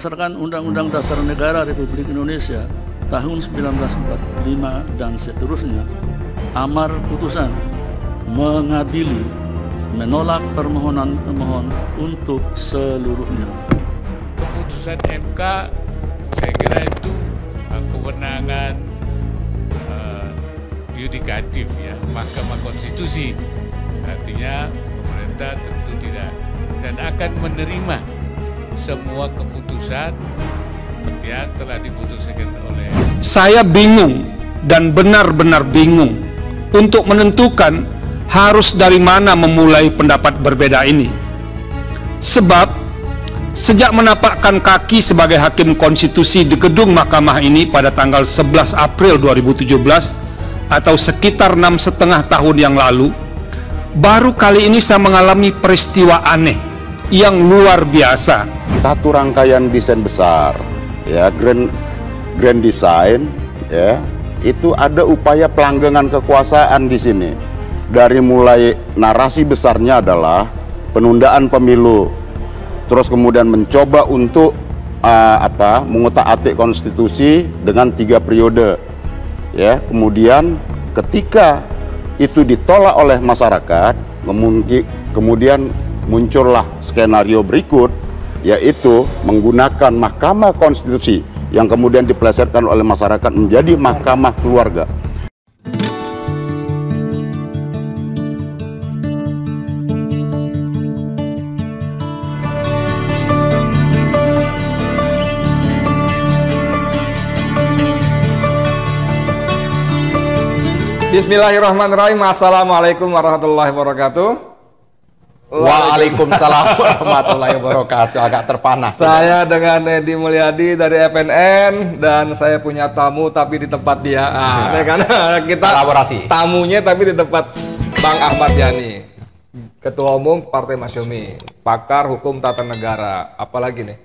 Berdasarkan Undang-Undang Dasar Negara Republik Indonesia tahun 1945 dan seterusnya, amar putusan mengadili menolak permohonan pemohon untuk seluruhnya. Keputusan MK saya kira itu kewenangan yudikatif ya, Mahkamah Konstitusi. Artinya pemerintah tentu tidak dan akan menerima semua keputusan yang telah diputuskan oleh. Saya bingung dan benar-benar bingung untuk menentukan harus dari mana memulai pendapat berbeda ini. Sebab sejak menapakkan kaki sebagai hakim konstitusi di gedung mahkamah ini pada tanggal 11 April 2017 atau sekitar 6,5 tahun yang lalu, baru kali ini saya mengalami peristiwa aneh yang luar biasa. Satu rangkaian desain besar, ya, grand design, ya, itu ada upaya pelanggengan kekuasaan di sini. Dari mulai narasi besarnya adalah penundaan pemilu, terus kemudian mencoba untuk mengutak-atik konstitusi dengan 3 periode, ya. Kemudian ketika itu ditolak oleh masyarakat, kemudian muncullah skenario berikut, yaitu menggunakan Mahkamah Konstitusi yang kemudian dipelesetkan oleh masyarakat menjadi mahkamah keluarga. Bismillahirrahmanirrahim. Assalamualaikum warahmatullahi wabarakatuh. Waalaikumsalam warahmatullahi wabarakatuh. Agak terpanas. Saya dengan Edi Mulyadi dari FNN dan saya punya tamu tapi di tempat dia. Karena kita kolaborasi. Tamunya tapi di tempat Bang Ahmad Yani, Ketua Umum Partai Masyumi, pakar hukum tata negara. Apalagi nih?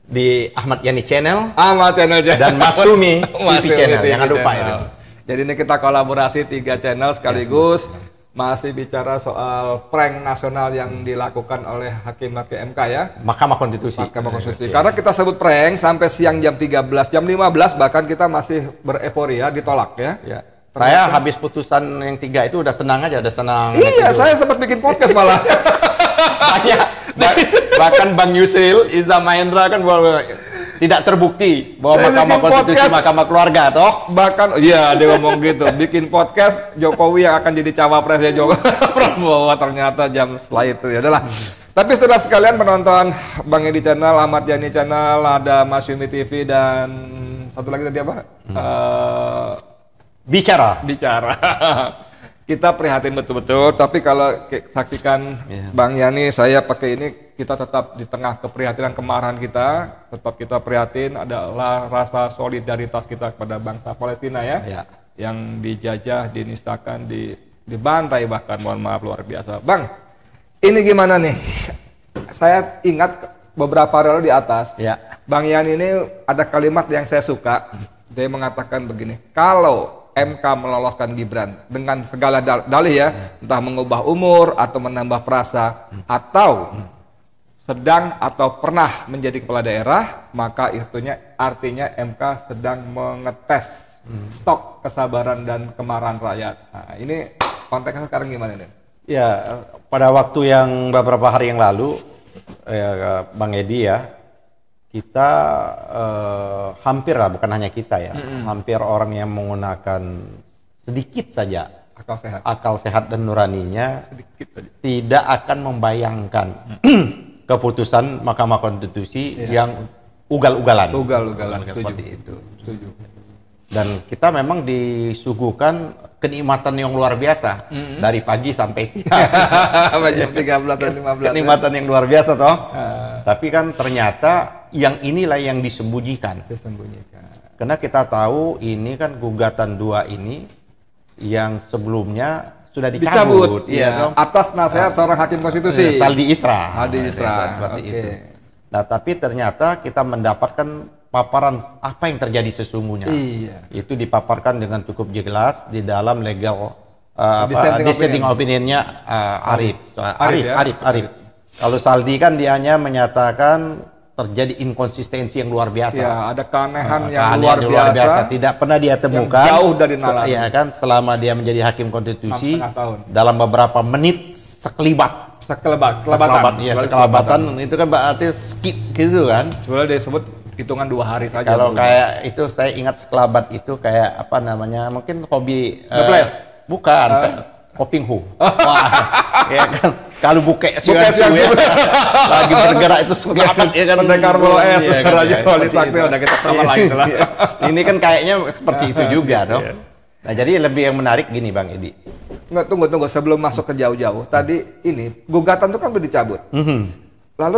Di Ahmad Yani Channel. Ahmad Channel dan Masyumi TV Channel. Jangan lupa ya. Jadi ini kita kolaborasi 3 channel sekaligus. Masih bicara soal prank nasional yang dilakukan oleh hakim-hakim MK ya. Mahkamah Konstitusi. Mahkamah Konstitusi. Karena kita sebut prank sampai siang jam 13, jam 15 bahkan kita masih bereforia ditolak ya. Ya. Saya habis putusan yang 3 itu udah tenang aja, udah senang. Iya, saya sempat bikin podcast malah. Bahkan Bang Yusril Iza Mahendra kan tidak terbukti bahwa saya Mahkamah Konstitusi podcast, Mahkamah Keluarga toh. Bahkan iya dia ngomong gitu, bikin podcast Jokowi yang akan jadi cawapresnya Prabowo ternyata jam setelah itu ya adalah. Tapi setelah sekalian penonton Bang Edi Channel, Ahmad Yani Channel, ada Masyumi TV dan satu lagi tadi apa? Bicara. Kita prihatin betul-betul, tapi kalau saksikan Bang Yani, saya pakai ini, kita tetap di tengah keprihatinan kemarahan kita, tetap kita prihatin adalah rasa solidaritas kita kepada bangsa Palestina ya. Yang dijajah, dinistakan, dibantai bahkan, mohon maaf luar biasa. Bang, ini gimana nih? Saya ingat beberapa hari lalu di atas, Bang Yani ini ada kalimat yang saya suka, dia mengatakan begini, kalau MK meloloskan Gibran dengan segala dalih ya, entah mengubah umur atau menambah frasa atau sedang atau pernah menjadi kepala daerah, maka artinya MK sedang mengetes stok kesabaran dan kemarahan rakyat. Nah, ini konteksnya sekarang gimana nih? Ya, pada waktu yang beberapa hari yang lalu, Bang Edi ya, kita hampir lah, bukan hanya kita ya, hampir orang yang menggunakan sedikit saja akal sehat dan nuraninya tidak akan membayangkan keputusan Mahkamah Konstitusi yang ugal-ugalan seperti itu. Setuju. Dan kita memang disuguhkan kenikmatan yang luar biasa dari pagi sampai siang. Jam 13 dan 15. Kenikmatan yang luar biasa toh. Tapi kan ternyata yang inilah yang disembunyikan. Karena kita tahu ini kan gugatan 2 ini yang sebelumnya sudah dicabut ya, atas nasihat seorang hakim konstitusi. Saldi Isra. Seperti itu. Nah, tapi ternyata kita mendapatkan paparan apa yang terjadi sesungguhnya. Itu dipaparkan dengan cukup jelas di dalam legal dissenting opinion-nya Arif. Kalau Saldi kan dia hanya menyatakan terjadi inkonsistensi yang luar biasa. Ya, ada keanehan yang Keanehan luar biasa. Tidak pernah dia temukan. Jauh dari nalar. Ya kan, selama dia menjadi hakim konstitusi 6,5 tahun. dalam beberapa menit sekelibat. Sekelebatan itu kan berarti skip gitu kan. Sebenarnya disebut hitungan 2 hari saja. Kalau kayak itu saya ingat sekelabat itu kayak apa namanya, mungkin hobi bukan kopinghu. Wah, ya kan. Kalau buke ya, lagi bergerak itu sekelabat ya kan. Pendekar bola es, ya, kan, Raja Wali Sakti udah kita sama lain lah. Ini kan kayaknya seperti itu juga toh. Nah, jadi lebih yang menarik gini Bang Edi. Nggak, tunggu sebelum masuk ke jauh-jauh. Tadi ini gugatan itu kan udah dicabut. Lalu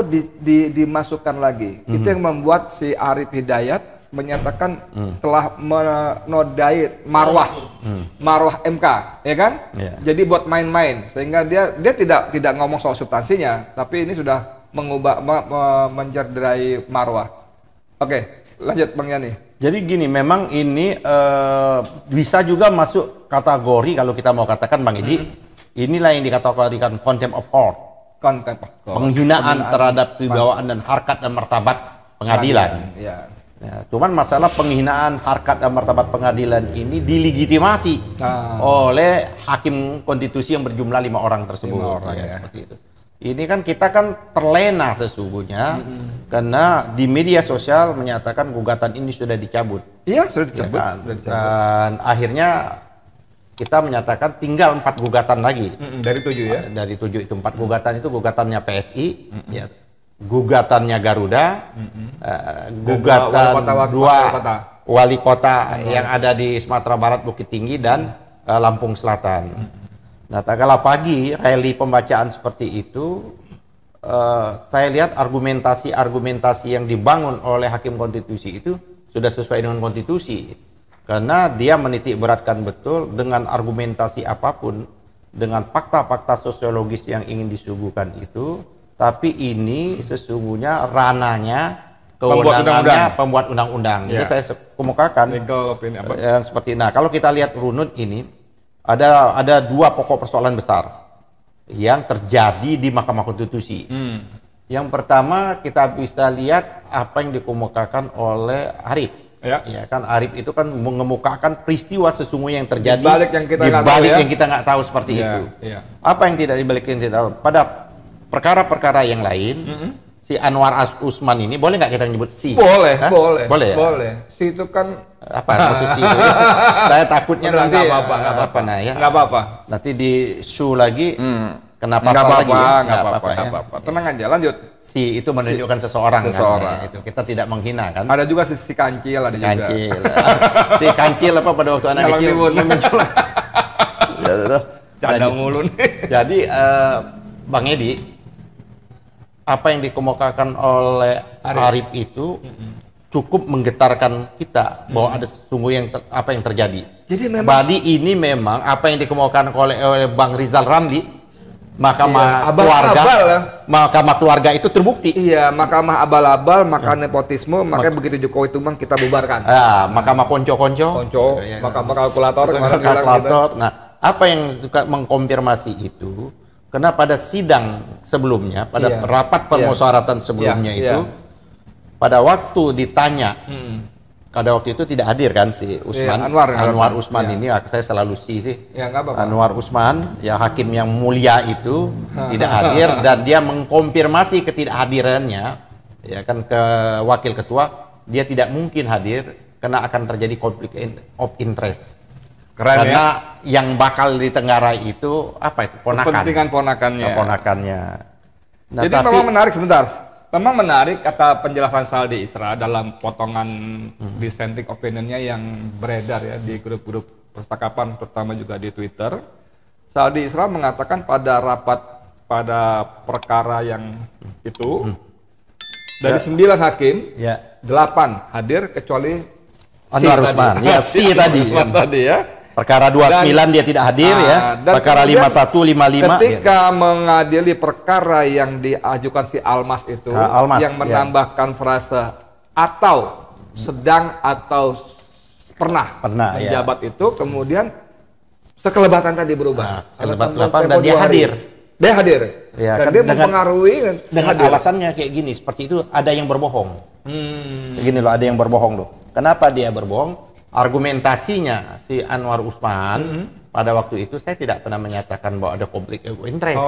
dimasukkan lagi. Itu yang membuat si Arief Hidayat menyatakan telah menodai marwah MK, ya kan? Yeah. Jadi buat main-main, sehingga dia tidak ngomong soal substansinya, tapi ini sudah mencederai marwah. Oke, lanjut Bang Yani. Jadi gini, memang ini bisa juga masuk kategori kalau kita mau katakan Bang Edi, inilah yang dikategorikan contempt of court. Penghinaan terhadap kewibawaan dan harkat dan martabat pengadilan. Ya, cuman masalah penghinaan harkat dan martabat pengadilan ini dilegitimasi oleh hakim konstitusi yang berjumlah 5 orang tersebut. 5 orang, ya. Seperti itu. Ini kan kita kan terlena sesungguhnya karena di media sosial menyatakan gugatan ini sudah dicabut. Iya, sudah dicabut. Ya kan? Dan akhirnya kita menyatakan tinggal 4 gugatan lagi. Dari 7 ya? Dari 7 itu 4 gugatan itu gugatannya PSI, ya, gugatannya Garuda, gugatan dua wali kota yang ada di Sumatera Barat, Bukit Tinggi dan Lampung Selatan. Nah, tak kalah pagi rally pembacaan seperti itu, saya lihat argumentasi yang dibangun oleh hakim konstitusi itu sudah sesuai dengan konstitusi. Karena dia menitik beratkan betul dengan argumentasi apapun, dengan fakta-fakta sosiologis yang ingin disuguhkan itu, tapi ini sesungguhnya ranahnya, kewenangannya pembuat undang-undang. Jadi saya kemukakan yang seperti ini. Nah, kalau kita lihat runut ini, ada 2 pokok persoalan besar yang terjadi di Mahkamah Konstitusi. Yang pertama kita bisa lihat apa yang dikemukakan oleh Arief. Ya kan, Arief itu kan mengemukakan peristiwa sesungguhnya yang terjadi di balik yang kita nggak tahu seperti itu. Apa yang tidak dibalik yang kita tahu? Pada perkara-perkara yang lain, si Anwar Usman ini boleh nggak kita nyebut si? Boleh. Ya? Boleh. Si itu kan apa khusus itu? Saya takutnya nanti nggak apa-apa. Nanti di show lagi. Kenapa nggak apa-apa. Tenang aja, lanjut. Si itu menunjukkan seseorang. Kan? Itu kita tidak menghina kan. Ada juga si kancil, ada juga. Si kancil apa pada waktu anak kecil muncul. Canda mulu nih. Jadi Bang Edi, apa yang dikemukakan oleh Arief itu cukup menggetarkan kita bahwa ada sesungguhnya apa yang terjadi. Jadi memang ini memang apa yang dikemukakan oleh Bang Rizal Ramli, Mahkamah keluarga itu terbukti. Iya, mahkamah abal-abal, mahkamah nepotisme, makanya begitu Jokowi tumbang kita bubarkan. Mahkamah konco-konco, mahkamah kalkulator. Nah, apa yang suka mengkonfirmasi itu? Karena pada sidang sebelumnya, pada rapat permusyawaratan sebelumnya itu, pada waktu ditanya, pada waktu itu tidak hadir kan si Usman, Anwar Usman ini, saya selalu sih Anwar Usman, ya hakim yang mulia itu tidak hadir dan dia mengkonfirmasi ketidakhadirannya, ya kan, ke wakil ketua, dia tidak mungkin hadir karena akan terjadi konflik of interest. Keren, karena yang bakal ditenggarai itu apa itu? Kepentingan ponakannya. Nah, jadi memang menarik sebentar. Memang menarik kata penjelasan Saldi Isra dalam potongan dissenting opinion-nya yang beredar ya di grup-grup percakapan, terutama juga di Twitter. Saldi Isra mengatakan pada perkara yang itu dari 9 hakim, 8 hadir kecuali Anwar Usman. Si tadi ya. Perkara 29 dia tidak hadir ya. Perkara 51, 55. Ketika mengadili perkara yang diajukan si Almas itu, yang menambahkan frase atau sedang atau pernah menjabat itu, kemudian sekelebatan tadi berubah. Kelebatan dan dia hadir. Dia hadir. Ya, Dan kan dia dengan- mempengaruhi Dengan hadir. alasannya kayak gini, seperti itu ada yang berbohong. Begini loh, ada yang berbohong loh. Kenapa dia berbohong? Argumentasinya si Anwar Usman pada waktu itu saya tidak pernah menyatakan bahwa ada konflik of interest.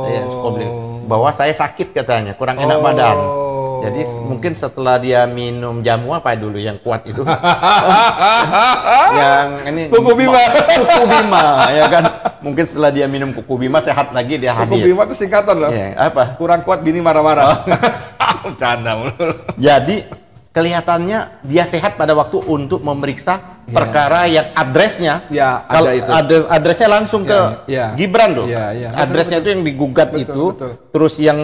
Yes, konflik. Bahwa saya sakit katanya, kurang enak badan. Jadi mungkin setelah dia minum jamu apa dulu yang kuat itu? Yang ini Kuku Bima. Kuku Bima ya kan. Mungkin setelah dia minum Kuku Bima sehat lagi dia Kuku hadir. Bima itu singkatan loh. Ya, apa? Kurang kuat bini marah-marah. Bercanda mulu. Jadi kelihatannya dia sehat pada waktu untuk memeriksa perkara yang adresnya, Ya, kalau ada itu. adresnya langsung ke Ya. Gibran loh. Ya, ya. Adresnya itu yang digugat itu, betul. terus yang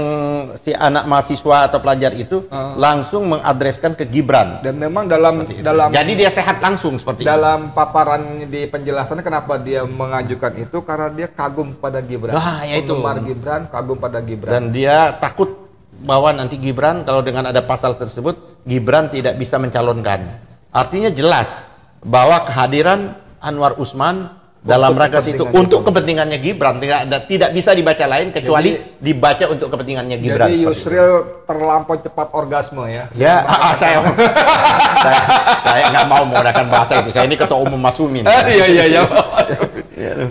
si anak mahasiswa atau pelajar itu langsung mengadreskan ke Gibran. Dan memang dalam Jadi dia sehat langsung seperti itu. dalam paparan di penjelasannya kenapa dia mengajukan itu karena dia kagum pada Gibran. Nah, ya itu. Penggemar Gibran, kagum pada Gibran. Dan dia takut bahwa nanti Gibran kalau dengan ada pasal tersebut Gibran tidak bisa mencalonkan. Artinya jelas bahwa kehadiran Anwar Usman dalam rangka itu kepentingan untuk kepentingannya Gibran tidak bisa dibaca lain kecuali dibaca untuk kepentingannya Gibran. Jadi seperti itu. Yusril terlampau cepat orgasme ya. Ya, saya nggak mau menggunakan bahasa itu. Saya ini ketua umum Masumin. Iya.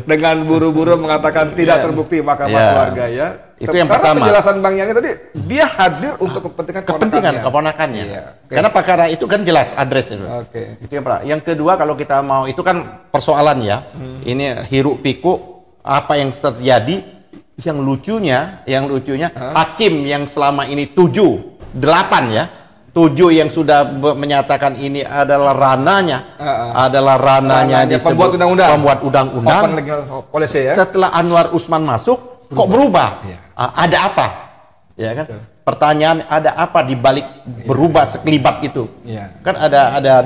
Dengan buru-buru mengatakan tidak terbukti mahkamah Ya. keluarga ya. Itu yang Karena pertama. penjelasan Bang Yani tadi dia hadir untuk kepentingan Keponakannya. Iya, oke. Karena perkara itu kan jelas adresnya. Oke. Itu yang pertama. Yang kedua kalau kita mau itu kan persoalan ya. Ini hiruk pikuk apa yang terjadi. Yang lucunya hakim yang selama ini 8 ya. 7 yang sudah menyatakan ini adalah ranahnya Ranahnya disebut pembuat undang-undang. Polisi ya. Setelah Anwar Usman masuk kok berubah? Ada apa? Ya kan? Pertanyaan ada apa di balik berubah sekelibat itu? Iya. Kan ada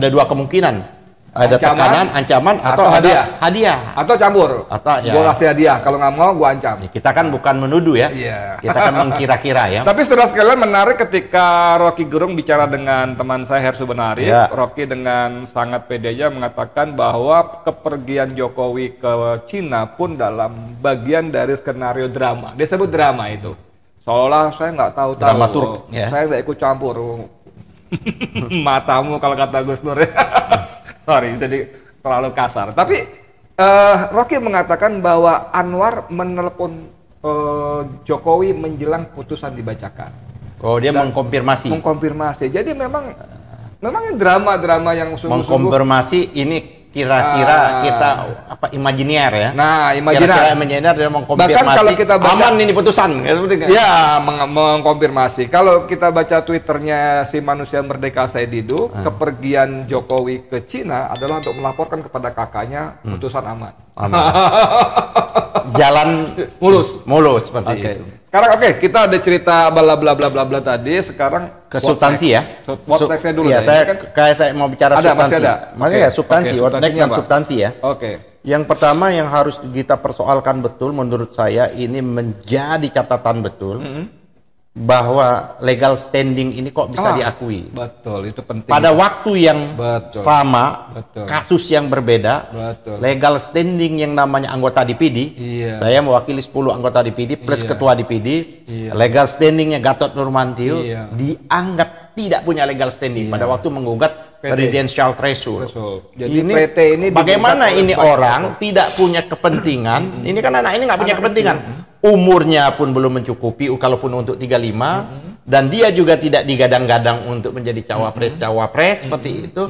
dua kemungkinan. Ada Ancaman, tekanan, ancaman atau ada hadiah. Atau campur. Atau, ya. Gua kasih hadiah, kalau nggak mau gua ancam. Kita kan bukan menuduh ya. Iya. Kita kan mengkira-kira ya. Tapi saudara sekalian menarik ketika Rocky Gerung bicara dengan teman saya Hersu Benari. Ya. Rocky dengan sangat pedenya mengatakan bahwa kepergian Jokowi ke Cina pun dalam bagian dari skenario drama. Dia sebut drama itu. Seolah saya nggak tahu. Dramaturg, ya. Saya nggak ikut campur. Matamu kalau kata Gus Nur. Sorry, jadi terlalu kasar. Tapi Rocky mengatakan bahwa Anwar menelpon Jokowi menjelang putusan dibacakan. Oh, dia mengkonfirmasi. Mengkonfirmasi. Jadi memang ini drama-drama yang sungguh-sungguh. Mengkonfirmasi ini kira-kira kita imajiner ya. Nah, Kira-kira imajiner dia mengkonfirmasi. Bahkan kalau kita baca, aman ini putusan. ya mengkonfirmasi. Kalau kita baca Twitternya si manusia merdeka Said Didu, kepergian Jokowi ke Cina adalah untuk melaporkan kepada kakaknya putusan aman. Jalan mulus seperti itu. Sekarang kita ada cerita bla bla bla bla bla tadi. Sekarang Ke substansi ya. Whattext-nya dulu. Ya, deh, saya mau bicara Ada, substansi. masih ada? Maksudnya Oke. ya substansi, Oke, whattext substansinya dan apa? substansi ya. Oke. Yang pertama yang harus kita persoalkan betul menurut saya ini menjadi catatan betul bahwa legal standing ini kok bisa diakui. Betul, itu penting. Pada waktu yang Betul. sama, Betul. kasus yang berbeda, Betul. legal standing yang namanya anggota DPD, Iya. saya mewakili 10 anggota DPD plus Iya. ketua DPD, Iya. legal standingnya Gatot Nurmantio Iya. dianggap tidak punya legal standing pada waktu menggugat PT. presidential threshold. Jadi Ini PT ini bagaimana digugat oleh ini Pak orang tidak punya kepentingan? Ini kan anak ini nggak punya kepentingan. Umurnya pun belum mencukupi, kalaupun untuk 35, dan dia juga tidak digadang-gadang untuk menjadi cawapres seperti itu.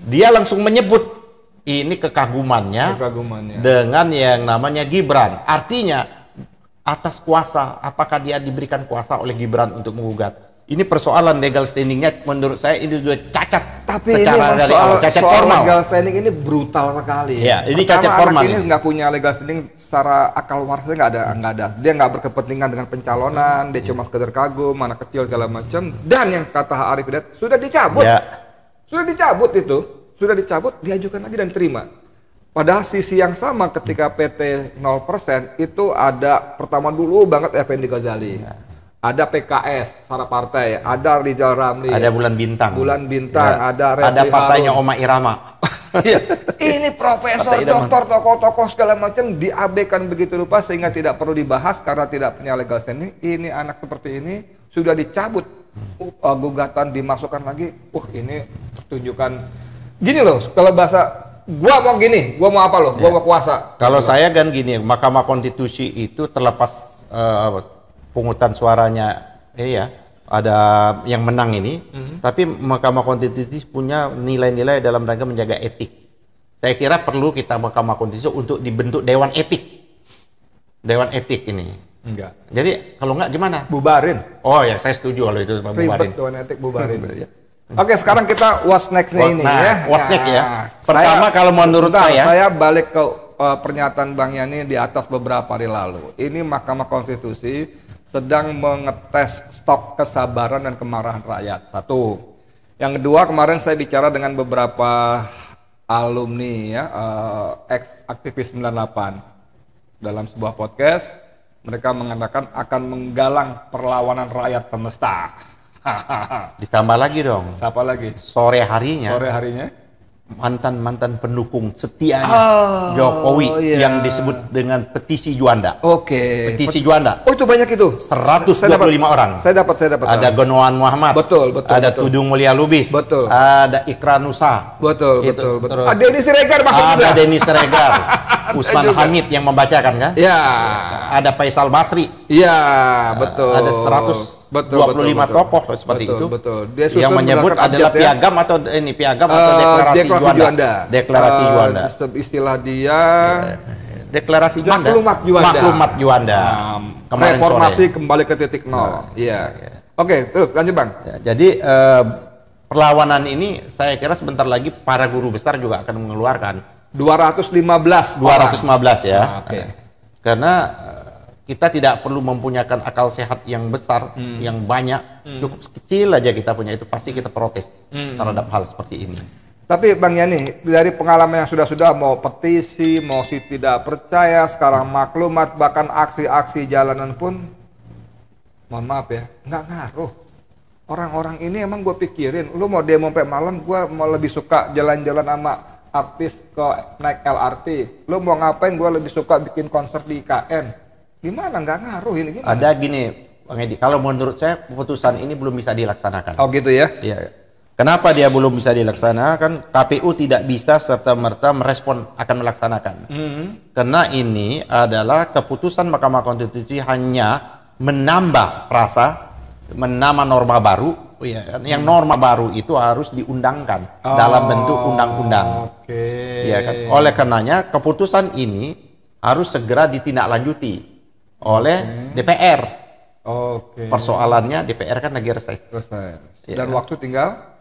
Dia langsung menyebut ini kekagumannya dengan yang namanya Gibran. Artinya atas kuasa, apakah dia diberikan kuasa oleh Gibran untuk menggugat? Ini persoalan legal standingnya menurut saya ini sudah cacat. Tapi secara ini dari awal, cacat soal formal. legal standing ini brutal sekali. Ya, ini Pertama, cacat anak formal ini ini. nggak punya legal standing secara akal warisnya nggak ada. Dia nggak berkepentingan dengan pencalonan. Dia cuma sekedar kagum, anak kecil segala macam. Dan yang kata Arif Hidayat sudah dicabut. Ya. Sudah dicabut itu. Sudah dicabut, diajukan lagi dan terima. Padahal sisi yang sama ketika PT 0% itu ada pertama dulu banget Effendi Ghazali. Ada PKS, secara partai, ada Rizal Ramli, Ada Bulan Bintang. Bulan Bintang, Ya. ada Ada Refli partainya Harun. Oma Irama. Iya. Ini profesor, doktor, tokoh-tokoh segala macam diabaikan begitu lupa sehingga tidak perlu dibahas karena tidak punya legal standing. Ini anak seperti ini sudah dicabut gugatan, dimasukkan lagi. Ini tunjukkan gini loh, kalau bahasa gua mau gini, gua mau apa loh, gua mau kuasa. Kalau saya kan gini, Mahkamah Konstitusi itu terlepas pungutan suaranya, ada yang menang ini, tapi Mahkamah Konstitusi punya nilai-nilai dalam rangka menjaga etik. Saya kira perlu kita Mahkamah Konstitusi untuk dibentuk Dewan Etik. Dewan Etik ini. Enggak. Jadi kalau enggak gimana? Bubarin. Oh ya, saya setuju kalau itu bubarin. Dewan Etik bubarin. Oke, sekarang kita what's next ini ya. What's next ya. Pertama kalau menurut saya balik ke pernyataan Bang Yani di atas beberapa hari lalu. Ini Mahkamah Konstitusi sedang mengetes stok kesabaran dan kemarahan rakyat. Satu. Yang kedua, kemarin saya bicara dengan beberapa alumni ya, ex aktivis 98 dalam sebuah podcast. Mereka mengatakan akan menggalang perlawanan rakyat semesta. Ditambah lagi dong. Siapa lagi? Sore harinya mantan-mantan pendukung setianya Jokowi yang disebut dengan petisi Juanda. Petisi Juanda. Oh, itu banyak itu. 125 orang. Saya dapat. Ada Gonoan Muhammad. Betul. Ada Tudung Mulia Lubis. Betul. Ada Ikra Nusa. Betul. Terus Ada Denny Siregar masuk juga. Ada Denny Siregar. Usman Hamid yang membacakan kan? Ya. Ada Faisal Basri. Iya, betul. Ada 125 tokoh seperti itu. Betul. Yang menyebut adalah piagam atau deklarasi Juanda. Deklarasi Juanda. Istilah dia deklarasi Juanda. Maklumat Juanda. Reformasi sore. Kembali ke titik nol. Iya. Oke, terus lanjut Bang. Jadi perlawanan ini saya kira sebentar lagi para guru besar juga akan mengeluarkan 215 ya. Oke. Karena kita tidak perlu mempunyakan akal sehat yang besar, yang banyak, cukup kecil aja kita punya itu pasti kita protes terhadap hal seperti ini. Tapi Bang Yani, dari pengalaman yang sudah mau petisi, mau tidak percaya, sekarang maklumat, bahkan aksi-aksi jalanan pun, mohon maaf ya, nggak ngaruh. Orang-orang ini emang gue pikirin, lu mau demo sampai malam, gue mau lebih suka jalan-jalan sama artis ke naik LRT. Lu mau ngapain, gue lebih suka bikin konser di IKN. Gimana? Nggak ngaruh ini gimana? Ada gini, Bang Edi, kalau menurut saya keputusan ini belum bisa dilaksanakan. Oh gitu ya? Iya. Kenapa dia belum bisa dilaksanakan? KPU tidak bisa serta-merta merespon akan melaksanakan. Karena ini adalah keputusan Mahkamah Konstitusi hanya menambah menambah norma baru. Yang norma baru itu harus diundangkan dalam bentuk undang-undang. Ya kan? Oleh karenanya keputusan ini harus segera ditindaklanjuti oleh DPR. Persoalannya DPR kan lagi reses. Dan waktu tinggal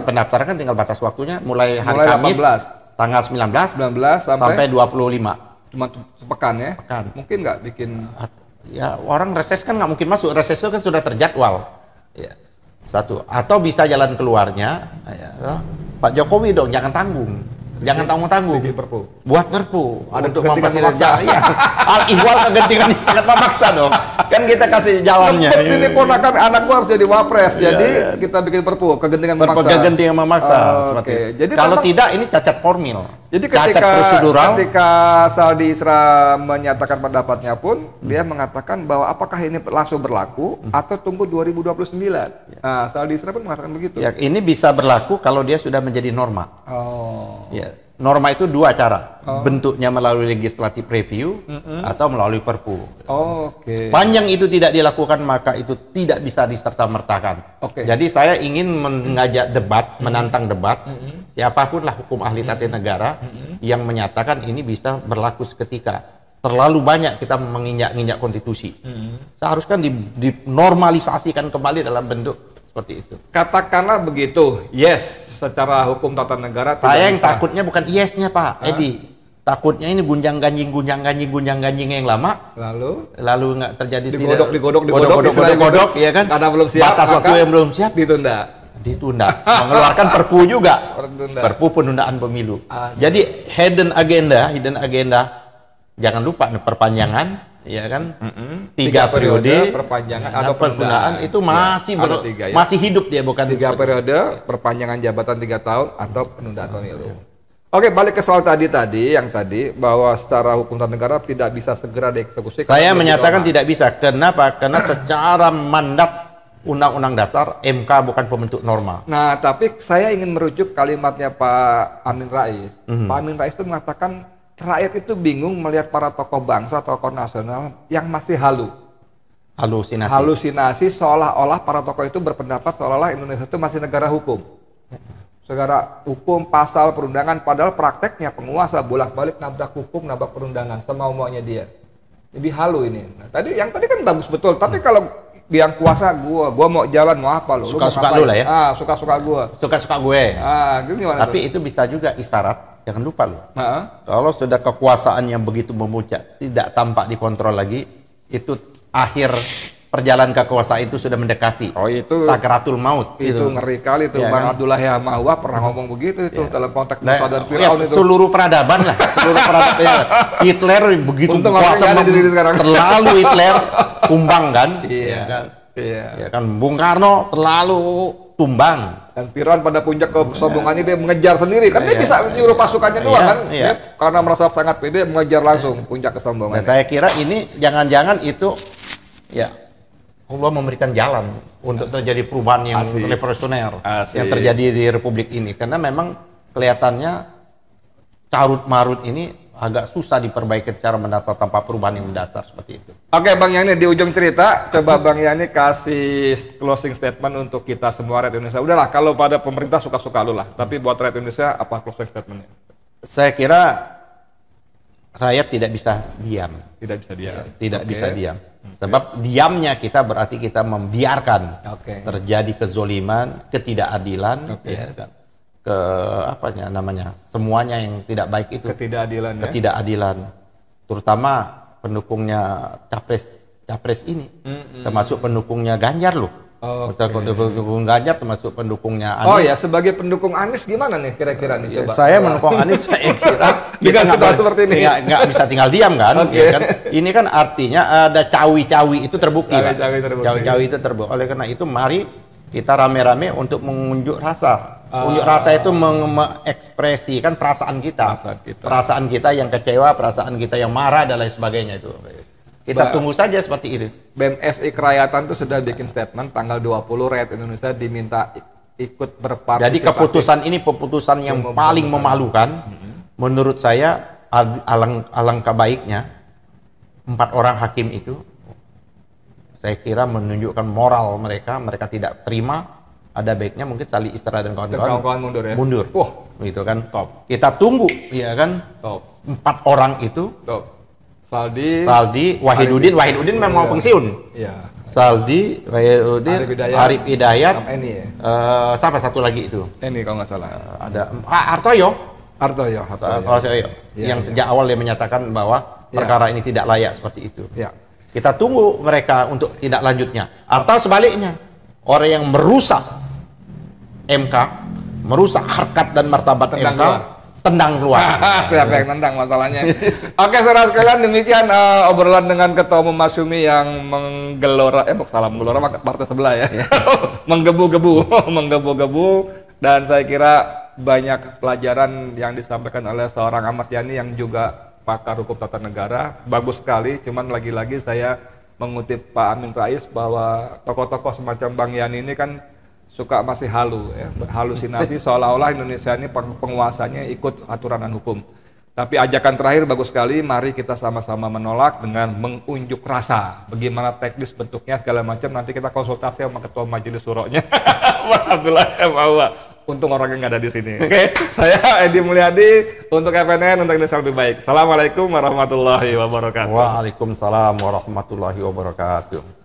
pendaftaran kan tinggal batas waktunya mulai hari Kamis 18. tanggal 19 sampai 25. Cuma sepekan ya? Mungkin nggak bikin ya orang reses kan nggak mungkin masuk. Reses itu kan sudah terjadwal. Ya. Satu atau bisa jalan keluarnya Pak Jokowi dong jangan tanggung. Jangan tanggung-tanggung. Buat perpu. Ada untuk memfasilitasi. Ya. Al-ihwal kegentingan yang sangat memaksa dong. Kan kita kasih jalannya. Ini ponakan anak gua harus jadi wapres. Jadi kita bikin perpu kegentingan memaksa. Kegentingan memaksa. Jadi kalau tidak ini cacat formil. Jadi ketika Saldi Isra menyatakan pendapatnya pun dia mengatakan bahwa apakah ini langsung berlaku atau tunggu 2029. Nah, Saldi Isra pun mengatakan begitu. Ya, ini bisa berlaku kalau dia sudah menjadi norma. Ya, norma itu dua cara. Bentuknya melalui legislative review atau melalui perpu. Sepanjang itu tidak dilakukan maka itu tidak bisa diserta-mertakan. Jadi saya ingin mengajak debat, menantang debat. Siapapun lah hukum ahli tata negara yang menyatakan ini bisa berlaku seketika. Terlalu banyak kita menginjak-injak konstitusi. Seharusnya dinormalisasikan kembali dalam bentuk seperti itu. Katakanlah begitu, yes, secara hukum tata negara. Saya yang takutnya bukan yes-nya Pak Edi. Takutnya ini gunjang-ganjing yang lama. Lalu nggak terjadi digodok, ya kan? Karena belum siap. Batas waktu yang belum siap ditunda. Mengeluarkan perpu juga. Perpu penundaan pemilu. Jadi hidden agenda jangan lupa perpanjangan, ya kan? 3 periode perpanjangan ada penundaan itu masih hidup dia bukan 3 periode perpanjangan jabatan 3 tahun atau penundaan pemilu. Oke, balik ke soal tadi yang tadi bahwa secara hukum tata negara tidak bisa segera dieksekusi. Saya menyatakan tidak bisa. Kenapa? Karena secara mandat Undang-Undang Dasar MK bukan pembentuk norma. Nah, tapi saya ingin merujuk kalimatnya Pak Amin Rais. Pak Amin Rais itu mengatakan rakyat itu bingung melihat para tokoh bangsa, tokoh nasional yang masih halusinasi seolah-olah para tokoh itu berpendapat seolah-olah Indonesia itu masih negara hukum. Negara hukum, pasal, perundangan, padahal prakteknya penguasa bolak-balik nabrak hukum, nabrak perundangan, semau-maunya dia. Jadi halu ini. Nah, yang tadi kan bagus betul, tapi kalau yang kuasa gua mau jalan mau apa lo? Suka-suka lu lah ya. Suka-suka gua. Suka-suka gue. Gimana tapi itu bisa juga isyarat, jangan lupa lo. Kalau sudah kekuasaan yang begitu memuncak, tidak tampak dikontrol lagi, itu akhir perjalanan kekuasaan itu sudah mendekati. Itu sakratul maut. Itu ngeri kali itu. Ya, Bang kan? Abdullah Yahmawa pernah ngomong begitu itu dalam konteks Musa dan Firaun itu. Seluruh peradaban lah, seluruh peradaban. Hitler begitu kuasa terlalu Hitler tumbang kan? Iya kan? Iya. Ya kan Bung Karno terlalu tumbang. Dan Firaun pada puncak kesombongannya dia mengejar sendiri kan dia bisa menyuruh pasukannya doang kan? Dia, karena merasa sangat pede mengejar langsung puncak kesombongannya. Nah, saya kira ini jangan-jangan itu ya Allah memberikan jalan untuk terjadi perubahan yang revolusioner yang terjadi di Republik ini, karena memang kelihatannya carut marut ini agak susah diperbaiki secara mendasar tanpa perubahan yang mendasar seperti itu. Oke, Bang Yani, di ujung cerita coba Bang Yani kasih closing statement untuk kita semua rakyat Indonesia. Udahlah, kalau pada pemerintah suka-suka lu lah, tapi buat rakyat Indonesia apa closing statementnya? Saya kira rakyat tidak bisa diam. Tidak bisa diam. Tidak bisa diam. Sebab diamnya kita berarti kita membiarkan terjadi kezoliman, ketidakadilan, ya kan? Semuanya yang tidak baik itu. Ketidakadilan. Terutama pendukungnya capres ini, termasuk pendukungnya Ganjar loh. Pendukung Ganjar termasuk pendukungnya Anies. Oh ya, sebagai pendukung Anies gimana nih kira-kira nih? Coba. Saya mendukung Anies, saya kira kita seperti ini nggak bisa tinggal diam kan? Ya kan? Ini kan artinya ada cawi-cawi itu terbukti, cawi-cawi itu terbukti. Oleh karena itu mari kita rame-rame untuk mengunjuk rasa. Unjuk rasa itu mengekspresikan perasaan kita yang kecewa, perasaan kita yang marah dan lain sebagainya itu. Kita tunggu saja seperti itu. BEM SI Kerakyatan itu sudah bikin statement tanggal 20 rakyat Indonesia diminta ikut berpartisipasi. Jadi keputusan ini keputusan yang paling memalukan. Menurut saya alangkah baiknya 4 orang hakim itu saya kira menunjukkan moral mereka tidak terima. Ada baiknya mungkin Salih Isra dan kawan-kawan mundur. Gitu kan. Top. Kita tunggu, ya kan. Top. 4 orang itu. Top. Saldi, Wahidudin memang mau pensiun. Iya. Saldi, Wahidudin, Arif Hidayat, ini ya. Siapa satu lagi itu? Ini kalau nggak salah. Ada Hartoyo. Yang sejak awal dia menyatakan bahwa perkara ini tidak layak seperti itu. Ya. Kita tunggu mereka untuk tidak lanjutnya. Atau sebaliknya, orang yang merusak MK, merusak harkat dan martabat MK, tendang keluar. Siapa yang tendang masalahnya? Oke, saudara sekalian, demikian obrolan dengan Ketua Umum Masyumi yang menggelora, partai sebelah ya, menggebu-gebu, dan saya kira banyak pelajaran yang disampaikan oleh seorang Ahmad Yani yang juga pakar hukum tata negara, bagus sekali. Cuman lagi-lagi saya mengutip Pak Amin Rais bahwa tokoh-tokoh semacam Bang Yani ini kan suka masih halusinasi seolah-olah Indonesia ini penguasanya ikut aturan dan hukum. Tapi ajakan terakhir bagus sekali, mari kita sama-sama menolak dengan mengunjuk rasa. Bagaimana teknis bentuknya segala macam, nanti kita konsultasi sama Ketua Majelis Syuro-nya. Abdullah Yahmawa. Untung orang yang nggak ada di sini. Oke, saya Edi Mulyadi untuk FNN untuk Indonesia Lebih Baik. Assalamualaikum warahmatullahi wabarakatuh. Waalaikumsalam warahmatullahi wabarakatuh.